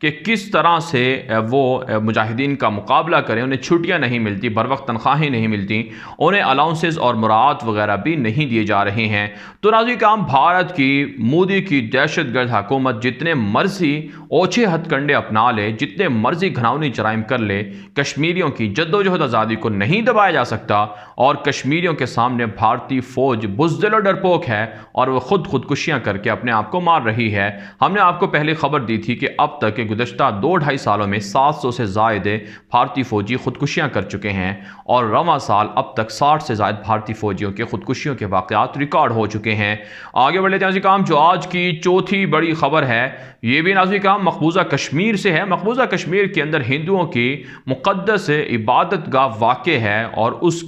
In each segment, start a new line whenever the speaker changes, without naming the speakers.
کہ کس طرح سے وہ مجاہدین کا مقابلہ کریں. انہیں چھٹیاں نہیں ملتی، بر وقت تنخواہیں نہیں ملتی، انہیں الاؤنسز اور مراعات وغیرہ بھی نہیں دیے جا رہے ہیں. تو ناظرین کرام، بھارت کی مودی کی دہشت گرد حکومت جتنے مرضی اوچھے ہتھ کنڈے اپنا لے، جتنے مرضی گھناؤنی جرائم کر لے، کشمیریوں کی جدوجہد آزادی کو نہیں دبایا جا سکتا. اور کشمیریوں کے سامنے بھارتی فوج بزدل و ڈرپوک ہے اور وہ خودکشیاں کر کے اپنے آپ کو مار رہی ہے. ہم نے آپ کو پہلے خبر دی تھی کہ اب تک گزشتہ 2-2.5 سالوں میں 700 سے زائد بھارتی فوجی خودکشیاں کر چکے ہیں، اور رواں سال اب تک 60 سے زائد بھارتی فوجیوں کے خودکشیوں کے واقعات ریکارڈ ہو چکے ہیں. آگے بڑھ لیتے ہیں ناظرین کرام، جو آج کی چوتھی بڑی خبر ہے یہ بھی ناظرین کرام مقبوضہ کشمیر سے ہے. مقبوضہ کشمیر کے اندر ہندوؤں کی مقدس عبادت گاہ واقع ہے، اور اس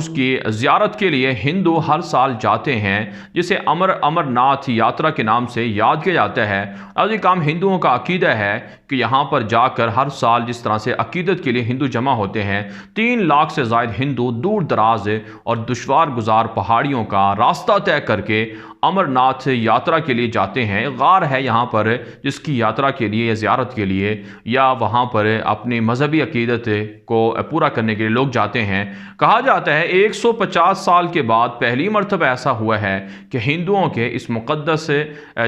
کی زیارت کے لیے ہندو ہر سال جاتے ہیں، جسے امر ناتھ یاترا کے نام سے یاد کیا جاتا ہے. ناظرین کرام، ہندوؤں کا عقیدہ ہے کہ یہاں پر جا کر ہر سال جس طرح سے عقیدت کے لیے ہندو جمع ہوتے ہیں، 3 لاکھ سے زائد ہندو دور دراز اور دشوار گزار پہاڑیوں کا راستہ طے کر کے امر ناتھ یاترا کے لیے جاتے ہیں. غار ہے یہاں پر جس کی یاترا کے لیے یا زیارت کے لیے یا وہاں پر اپنی مذہبی عقیدت کو پورا کرنے کے لیے لوگ جاتے ہیں. کہا جاتا ہے 150 سال کے بعد پہلی مرتبہ ایسا ہوا ہے کہ ہندوؤں کے اس مقدس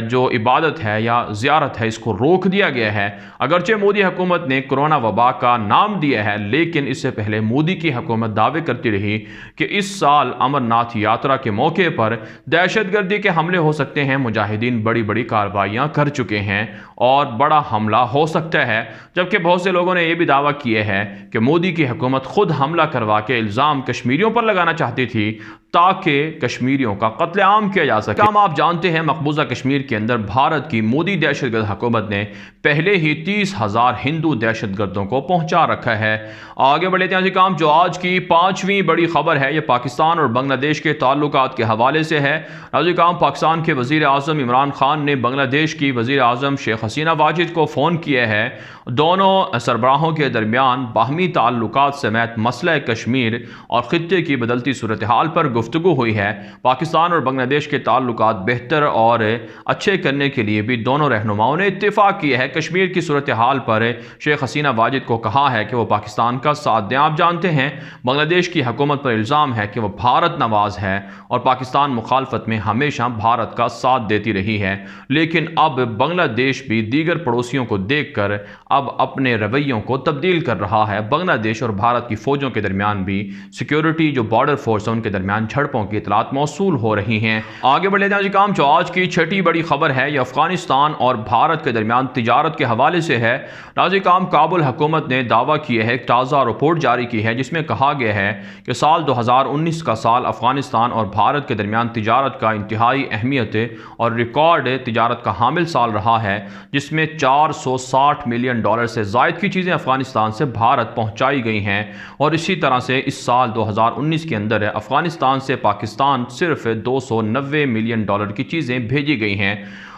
جو عبادت ہے یا زیارت ہے اس کو روک دیا گیا ہے. اگرچہ مودی حکومت نے کرونا وبا کا نام دیا ہے، لیکن اس سے پہلے مودی کی حکومت دعوے کرتی رہی کہ اس سال امر ناتھ یاترا کے موقع پر دہشت گردی کے حملے ہو سکتے ہیں. مجاہدین بڑی بڑی کارروائیاں کر چکے ہیں اور بڑا حملہ ہو سکتا ہے، جبکہ بہت سے لوگوں نے یہ بھی دعویٰ کیا ہے کہ مودی کی حکومت خود حملہ کروا کے الزام کشمیریوں پر لگانا چاہتی تھی تاکہ کشمیریوں کا قتل عام کیا جا سکے. آپ جانتے ہیں مقبوضہ کشمیر کے اندر بھارت کی مودی دہشت گرد حکومت نے پہلے ہی 30,000 ہندو دہشت گردوں کو پہنچا رکھا ہے. آگے بڑھتے ہیں ناظرین کرام، جو آج کی 5ویں بڑی خبر ہے یہ پاکستان اور بنگلہ دیش کے تعلقات کے حوالے سے ہے. ناظرین کرام، پاکستان کے وزیر اعظم عمران خان نے بنگلہ دیش کی وزیر اعظم شیخ حسینہ واجد کو فون کیا ہے. دونوں سربراہوں کے درمیان باہمی تعلقات سمیت مسئلہ کشمیر اور خطے کی بدلتی صورتحال پر گفتگو ہوئی ہے. پاکستان اور بنگلہ دیش کے تعلقات بہتر اور اچھے کرنے کے لیے بھی دونوں رہنماؤں نے اتفاق کیا ہے. کشمیر کی صورتحال پر شیخ حسینہ واجد کو کہا ہے کہ وہ پاکستان کا ساتھ دیں. آپ جانتے ہیں بنگلہ دیش کی حکومت پر الزام ہے کہ وہ بھارت نواز ہے اور پاکستان مخالفت میں ہمیشہ بھارت کا ساتھ دیتی رہی ہے، لیکن اب بنگلہ دیش بھی دیگر پڑوسیوں کو دیکھ کر اب اپنے رویوں کو تبدیل کر رہا ہے. بنگلہ دیش اور بھارت کی فوجوں کے درمیان بھی سیکیورٹی جو بارڈر فورس ہے ان کے درمیان جھڑپوں کی اطلاعات موصول ہو رہی ہیں. آگے بڑھ لیتے ہیں کام، جو آج کی 6ٹھی بڑی خبر ہے یہ افغانستان اور بھارت کے درمیان تجارت کے حوالے سے ہے. ناظرین کرام، کابل حکومت نے دعویٰ کیا ہے، ایک تازہ رپورٹ جاری کی ہے جس میں کہا گیا ہے کہ سال 2019 کا سال افغانستان اور بھارت کے درمیان تجارت کا انتہائی اہمیت اور ریکارڈ تجارت کا حامل سال رہا ہے، جس میں $460 ملین سے زائد کی چیزیں افغانستان سے بھارت پہنچائی گئی ہیں. اور اسی طرح سے اس سال 2019 کے اندر افغانستان سے پاکستان صرف $290 ملین کی چیزیں بھیجی گئی ہیں.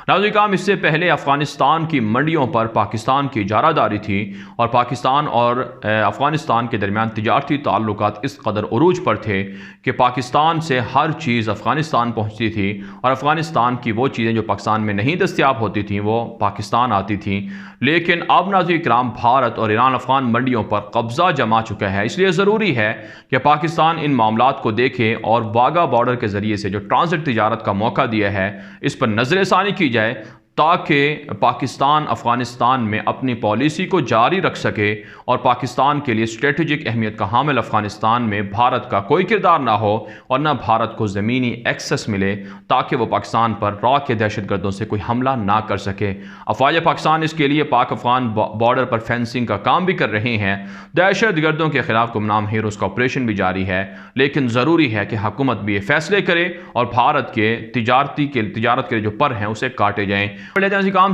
ناظرین کرام، اس سے پہلے افغانستان کی منڈیوں پر پاکستان کی اجارہ داری تھی اور پاکستان اور افغانستان کے درمیان تجارتی تعلقات اس قدر عروج پر تھے کہ پاکستان سے ہر چیز افغانستان پہنچتی تھی اور افغانستان کی وہ چیزیں جو پاکستان میں نہیں دستیاب ہوتی تھیں وہ پاکستان آتی تھیں. لیکن اب ناظرین کرام، بھارت اور ایران افغان منڈیوں پر قبضہ جما چکا ہے. اس لیے ضروری ہے کہ پاکستان ان معاملات کو دیکھے اور واگا بارڈر کے ذریعے سے جو ٹرانزٹ تجارت کا موقع دیا ہے اس پر نظر ثانی کی جائے تاکہ پاکستان افغانستان میں اپنی پالیسی کو جاری رکھ سکے اور پاکستان کے لیے اسٹریٹجک اہمیت کا حامل افغانستان میں بھارت کا کوئی کردار نہ ہو اور نہ بھارت کو زمینی ایکسس ملے تاکہ وہ پاکستان پر را کے دہشت گردوں سے کوئی حملہ نہ کر سکے. افواج پاکستان اس کے لیے پاک افغان بارڈر پر فینسنگ کا کام بھی کر رہے ہیں. دہشت گردوں کے خلاف گمنام ہیروز کا آپریشن بھی جاری ہے، لیکن ضروری ہے کہ حکومت بھی یہ فیصلے کرے اور بھارت کے تجارت کے جو پر ہیں اسے کاٹے جائیں.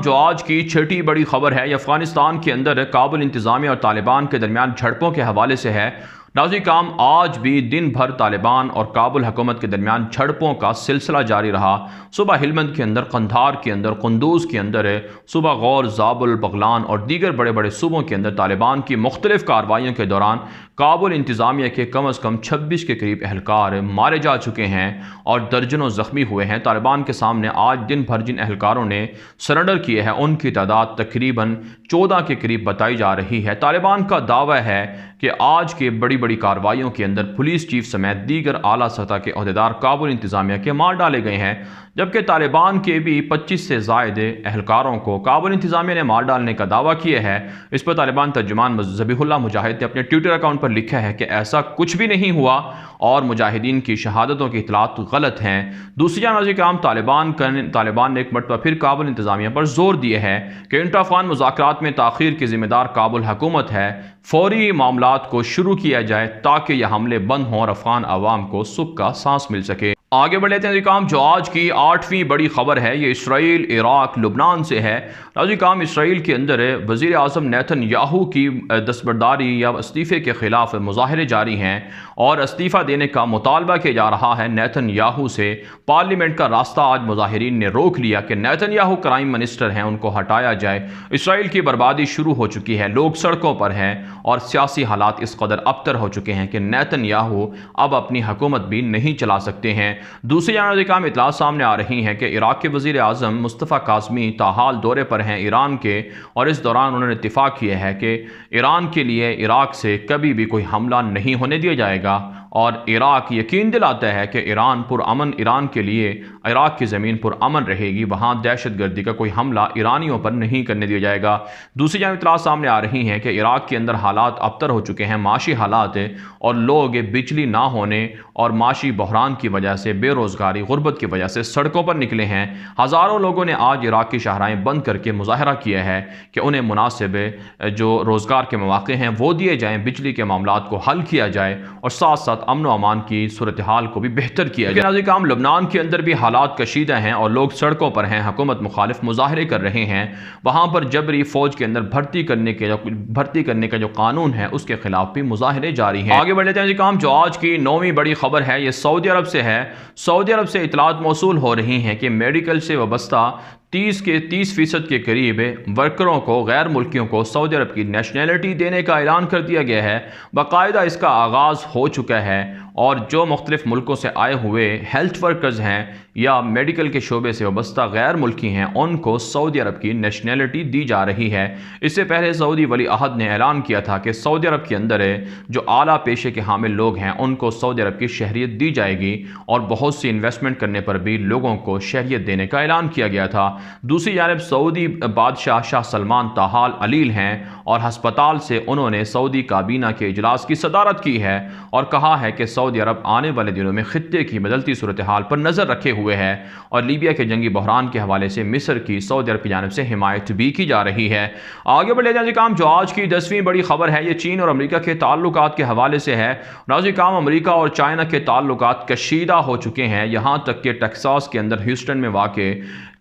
جو آج کی 6ٹھی بڑی خبر ہے یہ افغانستان کے اندر کابل انتظامیہ اور طالبان کے درمیان جھڑپوں کے حوالے سے ہے. ناظرین کرام، آج بھی دن بھر طالبان اور کابل حکومت کے درمیان جھڑپوں کا سلسلہ جاری رہا۔ صبح ہلمند کے اندر، قندھار کے اندر، قندوز کے اندر، صبح غور، زابل، بغلان اور دیگر بڑے بڑے صوبوں کے اندر طالبان کی مختلف کارروائیوں کے دوران کابل انتظامیہ کے کم از کم 26 کے قریب اہلکار مارے جا چکے ہیں اور درجنوں زخمی ہوئے ہیں۔ طالبان کے سامنے آج دن بھر جن اہلکاروں نے سرنڈر کیے ہیں ان کی تعداد تقریباً 14 کے قریب بتائی جا رہی ہے۔ طالبان کا دعویٰ ہے کہ آج کے بڑی بڑی کارروائیوں کے اندر پولیس چیف سمیت دیگر اعلیٰ سطح کے عہدیدار کابل انتظامیہ کے مار ڈالے گئے ہیں، جبکہ طالبان کے بھی 25 سے زائد اہلکاروں کو کابل انتظامیہ نے مار ڈالنے کا دعویٰ کیا ہے۔ اس پر طالبان ترجمان ذبیح اللہ مجاہد نے اپنے ٹویٹر اکاؤنٹ پر لکھا ہے کہ ایسا کچھ بھی نہیں ہوا اور مجاہدین کی شہادتوں کی اطلاعات غلط ہیں۔ دوسری جانب ناظرین کرام، طالبان نے ایک مرتبہ پھر کابل انتظامیہ پر زور دیا ہے کہ انٹر افغان مذاکرات میں تاخیر کی ذمہ دار کابل حکومت ہے، فوری معاملات کو شروع کیا جائے تاکہ یہ حملے بند ہوں اور افغان عوام کو سکھ کا سانس مل سکے۔ آگے بڑھ لیتے ہیں کام، جو آج کی 8ویں بڑی خبر ہے یہ اسرائیل، عراق، لبنان سے ہے۔ ناظرین کام، اسرائیل کے اندر وزیر اعظم نیتن یاہو کی دستبرداری یا استعفے کے خلاف مظاہرے جاری ہیں اور استعفیٰ دینے کا مطالبہ کیا جا رہا ہے نیتن یاہو سے۔ پارلیمنٹ کا راستہ آج مظاہرین نے روک لیا کہ نیتن یاہو کرائم منسٹر ہیں، ان کو ہٹایا جائے۔ اسرائیل کی بربادی شروع ہو چکی ہے، لوگ سڑکوں پر ہیں اور سیاسی حالات اس قدر ابتر ہو چکے ہیں کہ نیتن یاہو اب اپنی حکومت بھی نہیں چلا سکتے ہیں۔ دوسری جانب کام اطلاعات سامنے آ رہی ہیں کہ عراق کے وزیر اعظم مصطفیٰ کاظمی تاحال دورے پر ہیں ایران کے، اور اس دوران انہوں نے اتفاق کیا ہے کہ ایران کے لیے عراق سے کبھی بھی کوئی حملہ نہیں ہونے دیا جائے گا اور عراق یقین دلاتا ہے کہ ایران کے لیے عراق کی زمین پرامن رہے گی، وہاں دہشت گردی کا کوئی حملہ ایرانیوں پر نہیں کرنے دیا جائے گا۔ دوسری جانب اطلاعات سامنے آ رہی ہیں کہ عراق کے اندر حالات ابتر ہو چکے ہیں، معاشی حالات اور لوگ بجلی نہ ہونے اور معاشی بحران کی وجہ سے، بے روزگاری، غربت کی وجہ سے سڑکوں پر نکلے ہیں۔ ہزاروں لوگوں نے آج عراق کی شاہراہیں بند کر کے مظاہرہ کیا ہے کہ انہیں مناسب جو روزگار کے مواقع ہیں وہ دیے جائیں، بجلی کے معاملات کو حل کیا جائے اور ساتھ ساتھ امن و امان کی صورتحال کو بھی بہتر کیا جائے۔ ناظرین کرام، لبنان کے اندر بھی حالات کشیدہ ہیں اور لوگ سڑکوں پر ہیں، حکومت مخالف مظاہرے کر رہے ہیں۔ وہاں پر جبری فوج کے اندر بھرتی کرنے کا جو قانون ہے اس کے خلاف بھی مظاہرے جاری ہیں۔ آگے بڑھ لیتے ہیں کام، جو آج کی 9ویں بڑی خبر ہے یہ سعودی عرب سے ہے۔ سعودی عرب سے اطلاعات موصول ہو رہی ہیں کہ میڈیکل سے وابستہ 30% کے قریب ورکروں کو، غیر ملکیوں کو سعودی عرب کی نیشنلٹی دینے کا اعلان کر دیا گیا ہے۔ باقاعدہ اس کا آغاز ہو چکا ہے اور جو مختلف ملکوں سے آئے ہوئے ہیلتھ ورکرز ہیں یا میڈیکل کے شعبے سے وابستہ غیر ملکی ہیں ان کو سعودی عرب کی نیشنلٹی دی جا رہی ہے۔ اس سے پہلے سعودی ولی عہد نے اعلان کیا تھا کہ سعودی عرب کے اندر جو اعلیٰ پیشے کے حامل لوگ ہیں ان کو سعودی عرب کی شہریت دی جائے گی اور بہت سی انویسٹمنٹ کرنے پر بھی لوگوں کو شہریت دینے کا اعلان کیا گیا تھا۔ دوسری جانب سعودی بادشاہ شاہ سلمان تاحال علیل ہیں اور ہسپتال سے انہوں نے سعودی کابینہ کے اجلاس کی صدارت کی ہے اور کہا ہے کہ سعودی عرب آنے والے دنوں میں خطے کی بدلتی صورتحال پر نظر رکھے ہوئے ہے اور لیبیا کے جنگی بحران کے حوالے سے مصر کی سعودی عرب کی جانب سے حمایت بھی کی جا رہی ہے۔ آگے بڑھ لیتے ہیں کام، جو آج کی 10ویں بڑی خبر ہے یہ چین اور امریکہ کے تعلقات کے حوالے سے ہے۔ ناظرین کام، امریکہ اور چائنا کے تعلقات کشیدہ ہو چکے ہیں، یہاں تک کہ ٹیکساس کے اندر ہیوسٹن میں واقع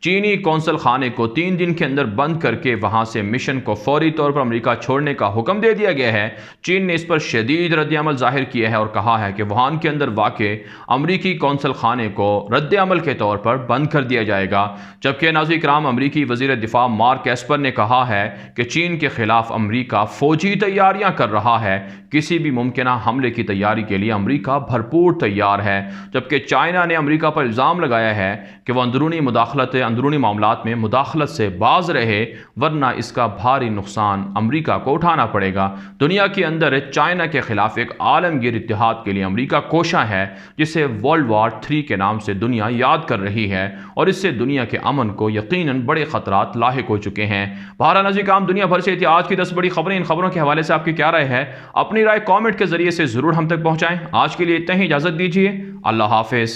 چینی قونصل خانے کو 3 دن کے اندر بند کر کے وہاں سے مشن کو فوری طور پر امریکہ چھوڑنے کا حکم دے دیا گیا ہے۔ چین نے اس پر شدید رد عمل ظاہر کیا ہے اور کہا ہے کہ ووہان کے اندر واقع امریکی قونصل خانے کو رد عمل کے طور پر بند کر دیا جائے گا، جبکہ ناظرین کرام امریکی وزیر دفاع مارک ایسپر نے کہا ہے کہ چین کے خلاف امریکہ فوجی تیاریاں کر رہا ہے، کسی بھی ممکنہ حملے کی تیاری کے لیے امریکہ بھرپور تیار ہے، جبکہ چائنا نے امریکہ پر الزام لگایا ہے کہ وہ اندرونی معاملات میں مداخلت سے باز رہے ورنہ اس کا بھاری نقصان امریکہ کو اٹھانا پڑے گا۔ دنیا کے اندر چائنا کے خلاف ایک عالمگیر اتحاد کے لیے امریکہ کوشاں ہے جسے ورلڈ وار 3 کے نام سے دنیا یاد کر رہی ہے اور اس سے دنیا کے امن کو یقیناً بڑے خطرات لاحق ہو چکے ہیں۔ بہرحال ناظرین کرام، دنیا بھر سے آج کی 10 بڑی خبریں، ان خبروں کے حوالے سے آپ کی کیا رائے ہے؟ اپنی رائے کامنٹ کے ذریعے سے ضرور ہم تک پہنچائیں۔ آج کے لیے اتنا ہی، اجازت دیجیے، اللہ حافظ۔